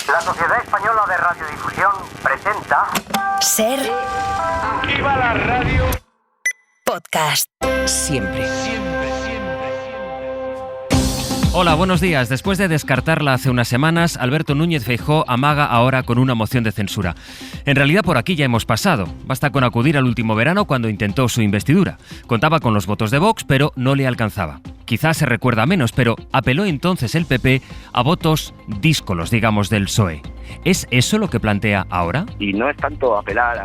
La Sociedad Española de Radiodifusión presenta... Ser... ¡Viva la radio! Podcast. Siempre. Hola, buenos días. Después de descartarla hace unas semanas, Alberto Núñez Feijóo amaga ahora con una moción de censura. En realidad por aquí ya hemos pasado. Basta con acudir al último verano cuando intentó su investidura. Contaba con los votos de Vox, pero no le alcanzaba. Quizás se recuerda menos, pero apeló entonces el PP a votos díscolos, digamos, del PSOE. ¿Es eso lo que plantea ahora? Y no es tanto apelar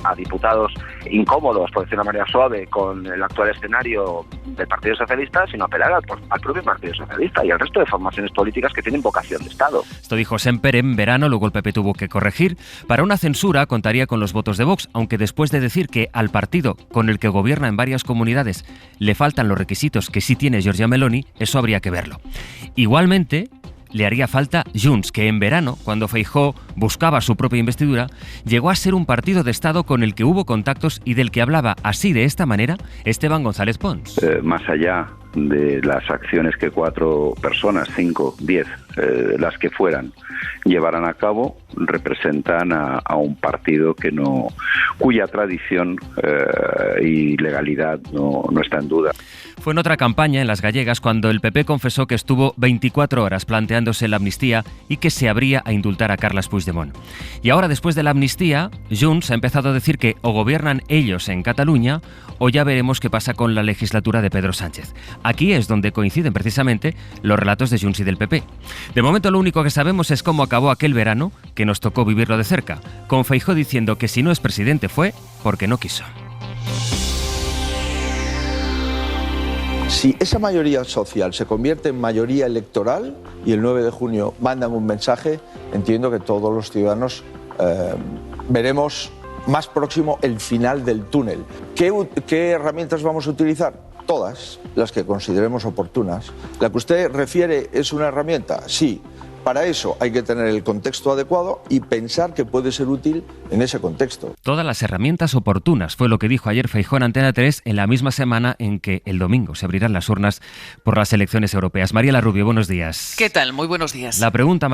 a diputados incómodos, por decir de una manera suave, con el actual escenario del Partido Socialista, sino apelar al propio Partido Socialista y al resto de formaciones políticas que tienen vocación de Estado. Esto dijo Semper en verano, luego el PP tuvo que corregir. Para una censura contaría con los votos de Vox, aunque después de decir que al partido con el que gobierna en varias comunidades le faltan los requisitos que sí tiene Giorgia Meloni, eso habría que verlo. Igualmente, le haría falta Junts, que en verano, cuando Feijóo buscaba su propia investidura, llegó a ser un partido de Estado con el que hubo contactos y del que hablaba así, de esta manera, Esteban González Pons. Más allá de las acciones que 4 personas, 5, 10, las que fueran, llevaran a cabo, representan a un partido cuya tradición y legalidad no está en duda. Fue en otra campaña, en las gallegas, cuando el PP confesó que estuvo 24 horas planteándose la amnistía y que se habría a indultar a Carles Puigdemont. Y ahora, después de la amnistía, Junts ha empezado a decir que o gobiernan ellos en Cataluña o ya veremos qué pasa con la legislatura de Pedro Sánchez. Aquí es donde coinciden precisamente los relatos de Junts y del PP. De momento lo único que sabemos es cómo acabó aquel verano, que nos tocó vivirlo de cerca, con Feijóo diciendo que si no es presidente fue porque no quiso. Si esa mayoría social se convierte en mayoría electoral y el 9 de junio mandan un mensaje, entiendo que todos los ciudadanos veremos más próximo el final del túnel. ¿Qué herramientas vamos a utilizar? Todas las que consideremos oportunas. ¿La que usted refiere es una herramienta? Sí. Para eso hay que tener el contexto adecuado y pensar que puede ser útil en ese contexto. Todas las herramientas oportunas fue lo que dijo ayer Feijóo en Antena 3 en la misma semana en que el domingo se abrirán las urnas por las elecciones europeas. Mariela Rubio, buenos días. ¿Qué tal? Muy buenos días. La pregunta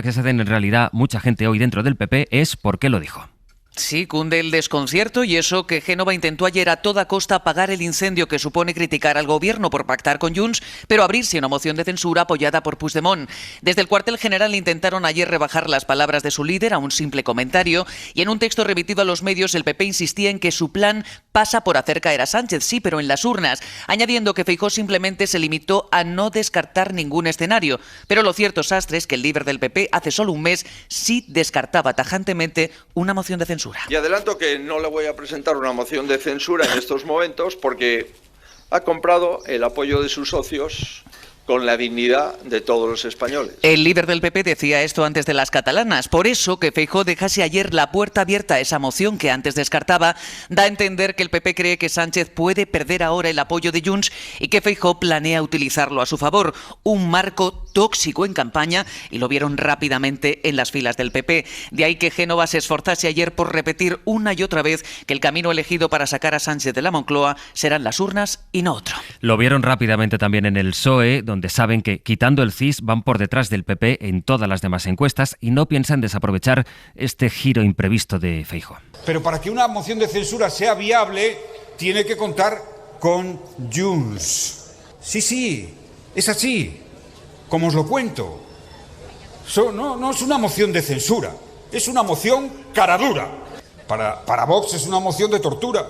que se hacen en realidad mucha gente hoy dentro del PP es ¿por qué lo dijo? Sí, cunde el desconcierto y eso que Génova intentó ayer a toda costa apagar el incendio que supone criticar al gobierno por pactar con Junts, pero abrirse una moción de censura apoyada por Puigdemont. Desde el cuartel general intentaron ayer rebajar las palabras de su líder a un simple comentario y en un texto remitido a los medios el PP insistía en que su plan pasa por hacer caer a Sánchez, sí, pero en las urnas, añadiendo que Feijóo simplemente se limitó a no descartar ningún escenario. Pero lo cierto, Sastre, es que el líder del PP hace solo un mes sí descartaba tajantemente una moción de censura. Y adelanto que no le voy a presentar una moción de censura en estos momentos porque ha comprado el apoyo de sus socios con la dignidad de todos los españoles. El líder del PP decía esto antes de las catalanas. Por eso que Feijóo dejase ayer la puerta abierta a esa moción que antes descartaba, da a entender que el PP cree que Sánchez puede perder ahora el apoyo de Junts y que Feijóo planea utilizarlo a su favor. Un marco tóxico en campaña y lo vieron rápidamente en las filas del PP. De ahí que Génova se esforzase ayer por repetir una y otra vez que el camino elegido para sacar a Sánchez de la Moncloa serán las urnas y no otro. Lo vieron rápidamente también en el PSOE, donde saben que, quitando el CIS, van por detrás del PP en todas las demás encuestas y no piensan desaprovechar este giro imprevisto de Feijóo. Pero para que una moción de censura sea viable, tiene que contar con Junts. Sí, es así, como os lo cuento. No es una moción de censura, es una moción caradura. Para Vox es una moción de tortura.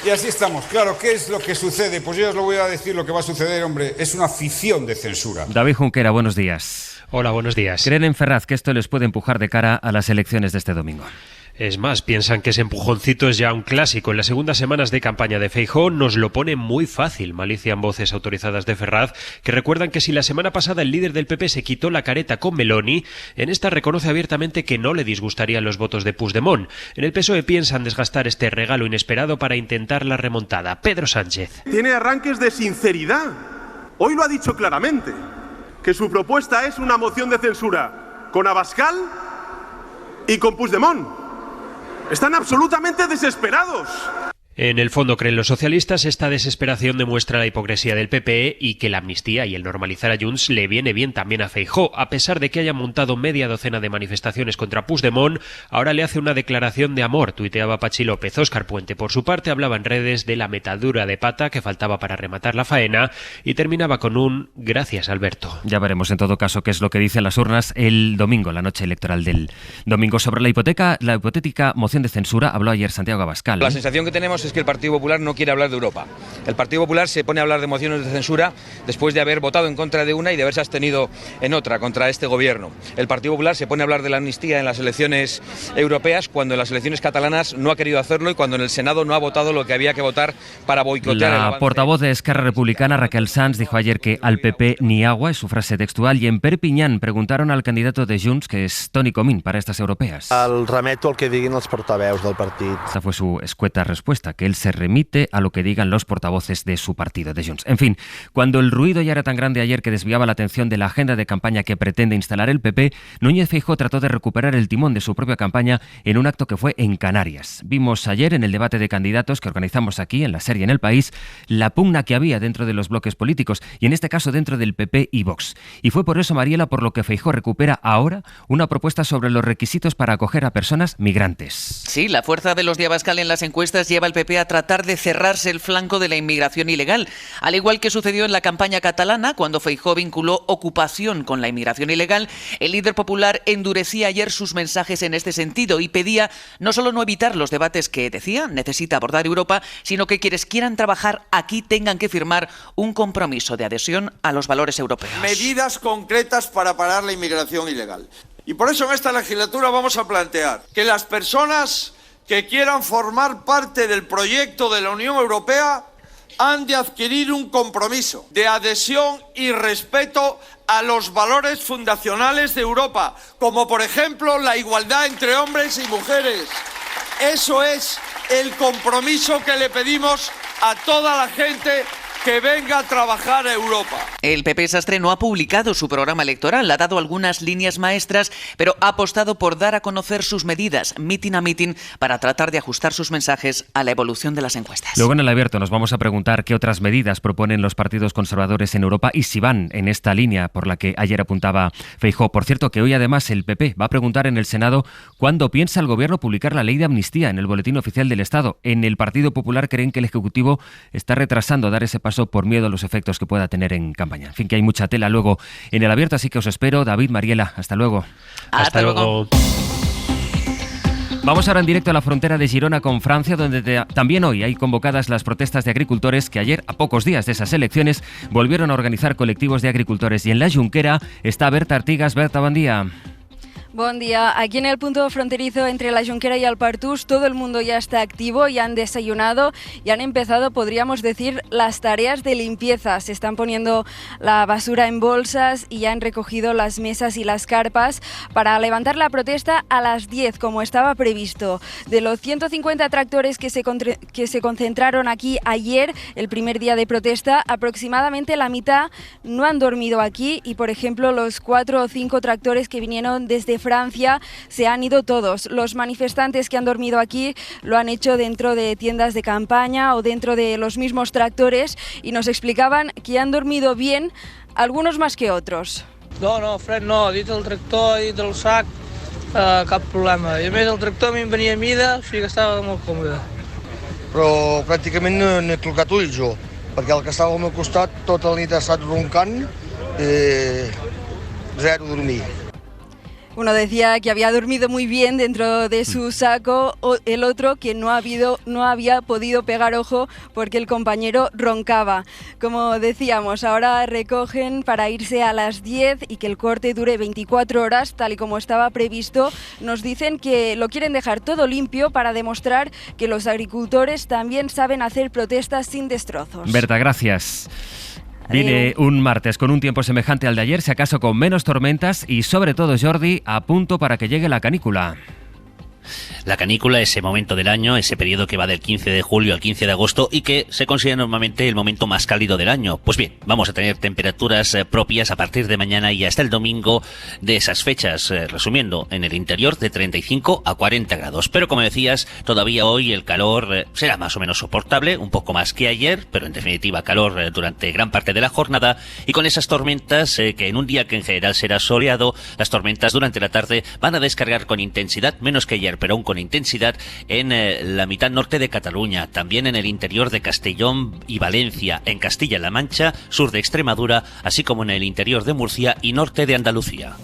Y así estamos. Claro, ¿qué es lo que sucede? Pues yo os lo voy a decir lo que va a suceder, hombre. Es una ficción de censura. David Junquera, buenos días. Hola, buenos días. ¿Creen en Ferraz que esto les puede empujar de cara a las elecciones de este domingo? Es más, piensan que ese empujoncito es ya un clásico. En las segundas semanas de campaña de Feijóo nos lo pone muy fácil, malician voces autorizadas de Ferraz, que recuerdan que si la semana pasada el líder del PP se quitó la careta con Meloni, en esta reconoce abiertamente que no le disgustarían los votos de Puigdemont. En el PSOE piensan desgastar este regalo inesperado para intentar la remontada. Pedro Sánchez. Tiene arranques de sinceridad. Hoy lo ha dicho claramente, que su propuesta es una moción de censura con Abascal y con Puigdemont. Están absolutamente desesperados. En el fondo, creen los socialistas, esta desesperación demuestra la hipocresía del PP y que la amnistía y el normalizar a Junts le viene bien también a Feijóo. A pesar de que haya montado media docena de manifestaciones contra Puigdemont, ahora le hace una declaración de amor, tuiteaba Pachi López. Óscar Puente, por su parte, hablaba en redes de la metadura de pata que faltaba para rematar la faena y terminaba con un gracias, Alberto. Ya veremos en todo caso qué es lo que dicen las urnas el domingo, la noche electoral del domingo. Sobre la hipotética moción de censura habló ayer Santiago Abascal. La sensación que tenemos es que el Partido Popular no quiere hablar de Europa. El Partido Popular se pone a hablar de mociones de censura después de haber votado en contra de una y de haberse abstenido en otra contra este gobierno. El Partido Popular se pone a hablar de la amnistía en las elecciones europeas cuando en las elecciones catalanas no ha querido hacerlo y cuando en el Senado no ha votado lo que había que votar para boicotear el avance. La portavoz de Esquerra Republicana, Raquel Sans, dijo ayer que al PP ni agua, es su frase textual, y en Perpiñán preguntaron al candidato de Junts, que es Toni Comín, para estas europeas. El remeto al que diguin els portaveus del partit. Esta fue su escueta respuesta, que él se remite a lo que digan los portavoces de su partido, de Junts. En fin, cuando el ruido ya era tan grande ayer que desviaba la atención de la agenda de campaña que pretende instalar el PP, Núñez Feijóo trató de recuperar el timón de su propia campaña en un acto que fue en Canarias. Vimos ayer en el debate de candidatos que organizamos aquí en la serie En el País la pugna que había dentro de los bloques políticos y en este caso dentro del PP y Vox. Y fue por eso, Mariela, por lo que Feijóo recupera ahora una propuesta sobre los requisitos para acoger a personas migrantes. Sí, la fuerza de los de Abascal en las encuestas lleva al PP a tratar de cerrarse el flanco de la inmigración ilegal, al igual que sucedió en la campaña catalana cuando Feijóo vinculó ocupación con la inmigración ilegal. El líder popular endurecía ayer sus mensajes en este sentido y pedía no solo no evitar los debates que decía necesita abordar Europa, sino que quienes quieran trabajar aquí tengan que firmar un compromiso de adhesión a los valores europeos. Medidas concretas para parar la inmigración ilegal. Y por eso en esta legislatura vamos a plantear que las personas que quieran formar parte del proyecto de la Unión Europea han de adquirir un compromiso de adhesión y respeto a los valores fundacionales de Europa, como por ejemplo la igualdad entre hombres y mujeres. Eso es el compromiso que le pedimos a toda la gente que venga a trabajar a Europa. El PP Sastre no ha publicado su programa electoral, ha dado algunas líneas maestras, pero ha apostado por dar a conocer sus medidas, mitin a mitin, para tratar de ajustar sus mensajes a la evolución de las encuestas. Luego en el abierto nos vamos a preguntar qué otras medidas proponen los partidos conservadores en Europa y si van en esta línea por la que ayer apuntaba Feijóo. Por cierto, que hoy además el PP va a preguntar en el Senado cuándo piensa el Gobierno publicar la ley de amnistía en el Boletín Oficial del Estado. En el Partido Popular creen que el Ejecutivo está retrasando dar ese paso por miedo a los efectos que pueda tener en campaña. En fin, que hay mucha tela luego en el abierto, así que os espero. David, Mariela, hasta luego. Hasta luego. Vamos ahora en directo a la frontera de Girona con Francia, donde también hoy hay convocadas las protestas de agricultores que ayer, a pocos días de esas elecciones, volvieron a organizar colectivos de agricultores. Y en la Junquera está Berta Artigas. Berta, buen día. Buen día. Aquí en el punto fronterizo entre la Junquera y el Partús todo el mundo ya está activo, ya han desayunado y han empezado, podríamos decir, las tareas de limpieza. Se están poniendo la basura en bolsas y ya han recogido las mesas y las carpas para levantar la protesta a las 10, como estaba previsto. De los 150 tractores que se concentraron aquí ayer, el primer día de protesta, aproximadamente la mitad no han dormido aquí y, por ejemplo, los 4 o 5 tractores que vinieron desde Francia se han ido todos. Los manifestantes que han dormido aquí lo han hecho dentro de tiendas de campaña o dentro de los mismos tractores y nos explicaban que han dormido bien, algunos más que otros. No, fred no, dit el tractor, dit el sac, cap problema. I a més el tractor a mi em venia a mida, o sigui que estava molt còmode. Però pràcticament no he trucat ulls jo, perquè el que estava al meu costat tota la nit ha estat roncant i zero dormir. Uno decía que había dormido muy bien dentro de su saco, o el otro que no había podido pegar ojo porque el compañero roncaba. Como decíamos, ahora recogen para irse a las 10 y que el corte dure 24 horas, tal y como estaba previsto. Nos dicen que lo quieren dejar todo limpio para demostrar que los agricultores también saben hacer protestas sin destrozos. Berta, gracias. Viene un martes con un tiempo semejante al de ayer, si acaso con menos tormentas y sobre todo, Jordi, a punto para que llegue la canícula. La canícula, ese momento del año, ese periodo que va del 15 de julio al 15 de agosto y que se considera normalmente el momento más cálido del año. Pues bien, vamos a tener temperaturas propias a partir de mañana y hasta el domingo de esas fechas, resumiendo, en el interior de 35 a 40 grados. Pero como decías, todavía hoy el calor será más o menos soportable, un poco más que ayer, pero en definitiva calor durante gran parte de la jornada, y con esas tormentas que en un día que en general será soleado, las tormentas durante la tarde van a descargar con intensidad, menos que ayer, pero aún con intensidad en la mitad norte de Cataluña, también en el interior de Castellón y Valencia, en Castilla-La Mancha, sur de Extremadura, así como en el interior de Murcia y norte de Andalucía.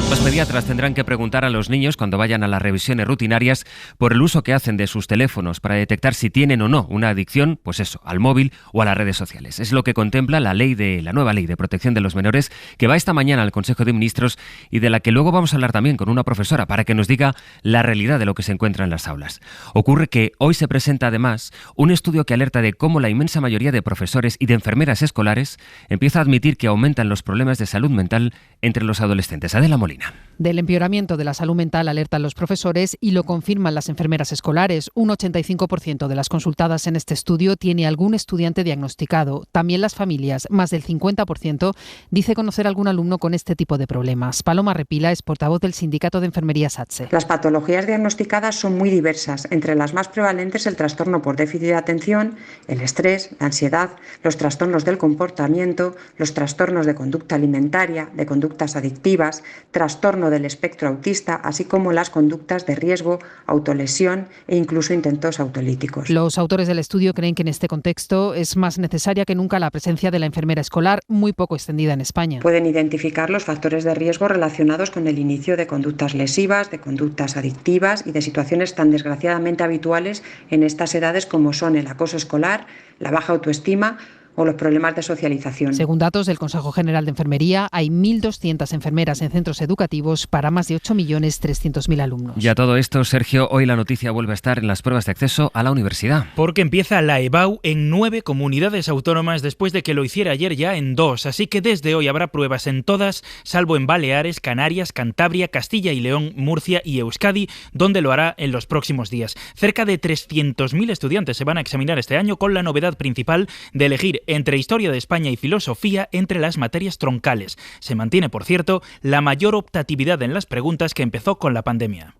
Los pediatras tendrán que preguntar a los niños cuando vayan a las revisiones rutinarias por el uso que hacen de sus teléfonos para detectar si tienen o no una adicción, pues eso, al móvil o a las redes sociales. Es lo que contempla la nueva ley de protección de los menores, que va esta mañana al Consejo de Ministros y de la que luego vamos a hablar también con una profesora para que nos diga la realidad de lo que se encuentra en las aulas. Ocurre que hoy se presenta además un estudio que alerta de cómo la inmensa mayoría de profesores y de enfermeras escolares empieza a admitir que aumentan los problemas de salud mental entre los adolescentes. Adela Molina. Del empeoramiento de la salud mental alertan los profesores y lo confirman las enfermeras escolares. Un 85% de las consultadas en este estudio tiene algún estudiante diagnosticado. También las familias, más del 50%, dice conocer algún alumno con este tipo de problemas. Paloma Repila es portavoz del Sindicato de Enfermería SATSE. Las patologías diagnosticadas son muy diversas. Entre las más prevalentes el trastorno por déficit de atención, el estrés, la ansiedad, los trastornos del comportamiento, los trastornos de conducta alimentaria, de conductas adictivas, trastorno del espectro autista, así como las conductas de riesgo, autolesión e incluso intentos autolíticos. Los autores del estudio creen que en este contexto es más necesaria que nunca la presencia de la enfermera escolar, muy poco extendida en España. Pueden identificar los factores de riesgo relacionados con el inicio de conductas lesivas, de conductas adictivas y de situaciones tan desgraciadamente habituales en estas edades como son el acoso escolar, la baja autoestima o los problemas de socialización. Según datos del Consejo General de Enfermería, hay 1.200 enfermeras en centros educativos para más de 8.300.000 alumnos. Y a todo esto, Sergio, hoy la noticia vuelve a estar en las pruebas de acceso a la universidad. Porque empieza la EBAU en 9 comunidades autónomas después de que lo hiciera ayer ya en 2. Así que desde hoy habrá pruebas en todas, salvo en Baleares, Canarias, Cantabria, Castilla y León, Murcia y Euskadi, donde lo hará en los próximos días. Cerca de 300.000 estudiantes se van a examinar este año, con la novedad principal de elegir entre Historia de España y Filosofía entre las materias troncales. Se mantiene, por cierto, la mayor optatividad en las preguntas que empezó con la pandemia.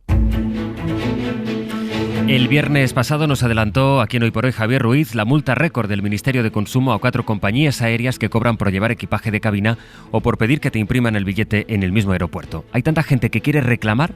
El viernes pasado nos adelantó aquí en Hoy por Hoy Javier Ruiz la multa récord del Ministerio de Consumo a 4 compañías aéreas que cobran por llevar equipaje de cabina o por pedir que te impriman el billete en el mismo aeropuerto. Hay tanta gente que quiere reclamar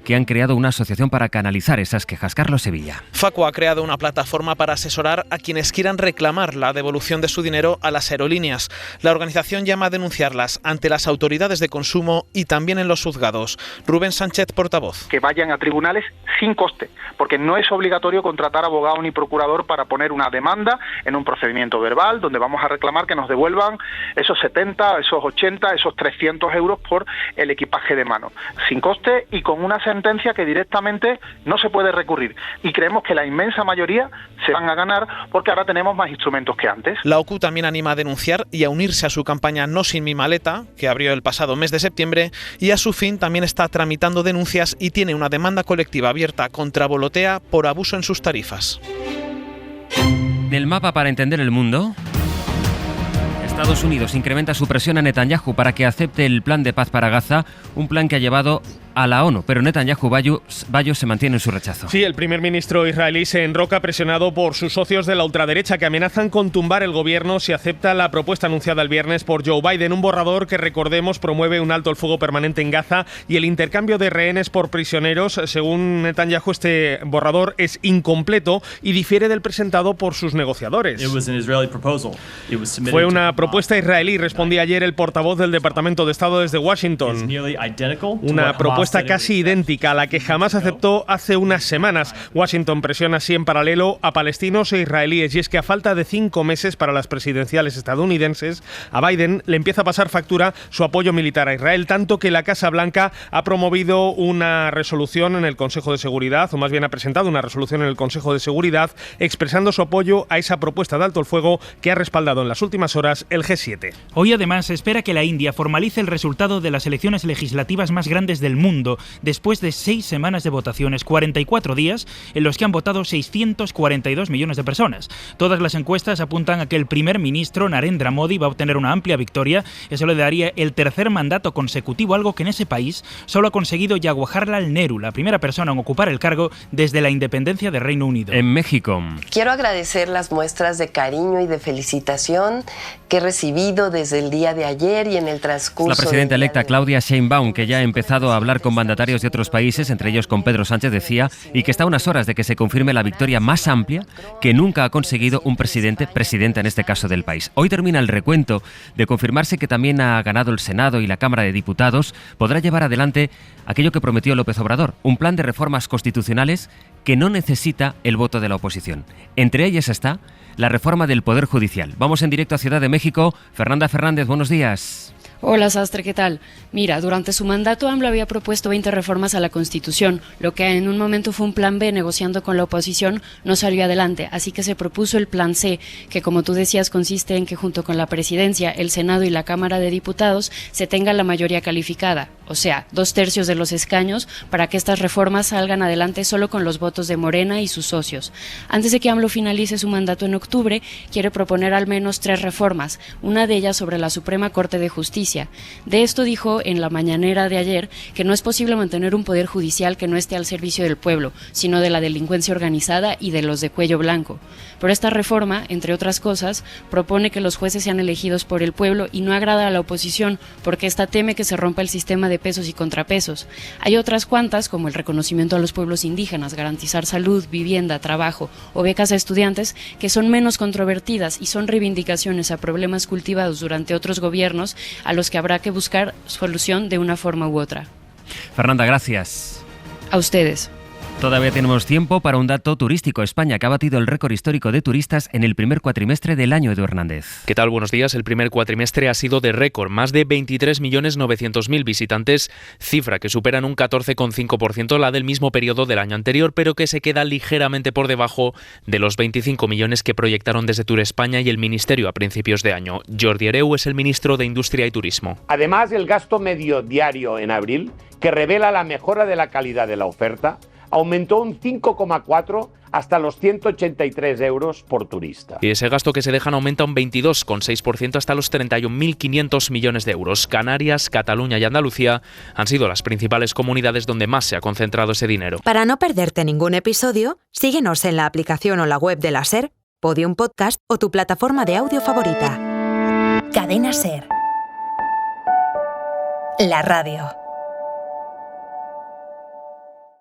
que han creado una asociación para canalizar esas quejas. Carlos Sevilla. Facua ha creado una plataforma para asesorar a quienes quieran reclamar la devolución de su dinero a las aerolíneas. La organización llama a denunciarlas ante las autoridades de consumo y también en los juzgados. Rubén Sánchez, portavoz. Que vayan a tribunales sin coste, porque no es obligatorio contratar abogado ni procurador para poner una demanda en un procedimiento verbal donde vamos a reclamar que nos devuelvan esos 70, esos 80, esos 300 euros por el equipaje de mano, sin coste y con una sentencia que directamente no se puede recurrir. Y creemos que la inmensa mayoría se van a ganar porque ahora tenemos más instrumentos que antes. La OCU también anima a denunciar y a unirse a su campaña No sin mi maleta, que abrió el pasado mes de septiembre, y a su fin también está tramitando denuncias y tiene una demanda colectiva abierta contra Volotea por abuso en sus tarifas. Del mapa para entender el mundo. Estados Unidos incrementa su presión a Netanyahu para que acepte el plan de paz para Gaza, un plan que ha llevado a la ONU, pero Netanyahu Bayo se mantiene en su rechazo. Sí, el primer ministro israelí se enroca presionado por sus socios de la ultraderecha que amenazan con tumbar el gobierno si acepta la propuesta anunciada el viernes por Joe Biden, un borrador que, recordemos, promueve un alto el fuego permanente en Gaza y el intercambio de rehenes por prisioneros. Según Netanyahu, este borrador es incompleto y difiere del presentado por sus negociadores. Fue una propuesta israelí, respondía ayer el portavoz del Departamento de Estado desde Washington. Una propuesta propuesta casi idéntica a la que jamás aceptó hace unas semanas. Washington presiona así en paralelo a palestinos e israelíes, y es que a falta de 5 meses para las presidenciales estadounidenses, a Biden le empieza a pasar factura su apoyo militar a Israel, tanto que la Casa Blanca ha promovido una resolución en el Consejo de Seguridad, o más bien ha presentado una resolución en el Consejo de Seguridad expresando su apoyo a esa propuesta de alto el fuego que ha respaldado en las últimas horas el G7. Hoy además se espera que la India formalice el resultado de las elecciones legislativas más grandes del mundo, después de 6 semanas de votaciones, 44 días en los que han votado 642 millones de personas. Todas las encuestas apuntan a que el primer ministro Narendra Modi va a obtener una amplia victoria. Eso le daría el tercer mandato consecutivo, algo que en ese país solo ha conseguido Jawaharlal Nehru, la primera persona en ocupar el cargo desde la independencia del Reino Unido. En México. Quiero agradecer las muestras de cariño y de felicitación que he recibido desde el día de ayer y en el transcurso. La presidenta electa Claudia Sheinbaum, que ya ha empezado a hablar con mandatarios de otros países, entre ellos con Pedro Sánchez, decía, y que está a unas horas de que se confirme la victoria más amplia que nunca ha conseguido un presidenta en este caso del país. Hoy termina el recuento. De confirmarse que también ha ganado el Senado y la Cámara de Diputados, podrá llevar adelante aquello que prometió López Obrador, un plan de reformas constitucionales que no necesita el voto de la oposición. Entre ellas está la reforma del Poder Judicial. Vamos en directo a Ciudad de México. Fernanda Fernández, buenos días. Hola Sastre, ¿qué tal? Mira, durante su mandato AMLO había propuesto 20 reformas a la Constitución, lo que en un momento fue un plan B negociando con la oposición, no salió adelante, así que se propuso el plan C, que como tú decías consiste en que junto con la Presidencia, el Senado y la Cámara de Diputados se tenga la mayoría calificada, o sea, 2/3 de los escaños, para que estas reformas salgan adelante solo con los votos de Morena y sus socios. Antes de que AMLO finalice su mandato en octubre, quiere proponer al menos 3 reformas, una de ellas sobre la Suprema Corte de Justicia. De esto dijo en la mañanera de ayer que no es posible mantener un poder judicial que no esté al servicio del pueblo, sino de la delincuencia organizada y de los de cuello blanco. Pero esta reforma, entre otras cosas, propone que los jueces sean elegidos por el pueblo y no agrada a la oposición porque ésta teme que se rompa el sistema de pesos y contrapesos. Hay otras cuantas, como el reconocimiento a los pueblos indígenas, garantizar salud, vivienda, trabajo o becas a estudiantes, que son menos controvertidas y son reivindicaciones a problemas cultivados durante otros gobiernos a los que habrá que buscar solución de una forma u otra. Fernanda, gracias. A ustedes. Todavía tenemos tiempo para un dato turístico. España, que ha batido el récord histórico de turistas en el primer cuatrimestre del año. Edu Hernández. ¿Qué tal? Buenos días. El primer cuatrimestre ha sido de récord. Más de 23.900.000 visitantes, cifra que supera en un 14,5% la del mismo periodo del año anterior, pero que se queda ligeramente por debajo de los 25 millones que proyectaron desde Tour España y el Ministerio a principios de año. Jordi Hereu es el ministro de Industria y Turismo. Además, el gasto medio diario en abril, que revela la mejora de la calidad de la oferta, aumentó un 5,4% hasta los 183 euros por turista. Y ese gasto que se dejan aumenta un 22,6% hasta los 31.500 millones de euros. Canarias, Cataluña y Andalucía han sido las principales comunidades donde más se ha concentrado ese dinero. Para no perderte ningún episodio, síguenos en la aplicación o la web de la SER, Podium Podcast o tu plataforma de audio favorita. Cadena SER. La radio.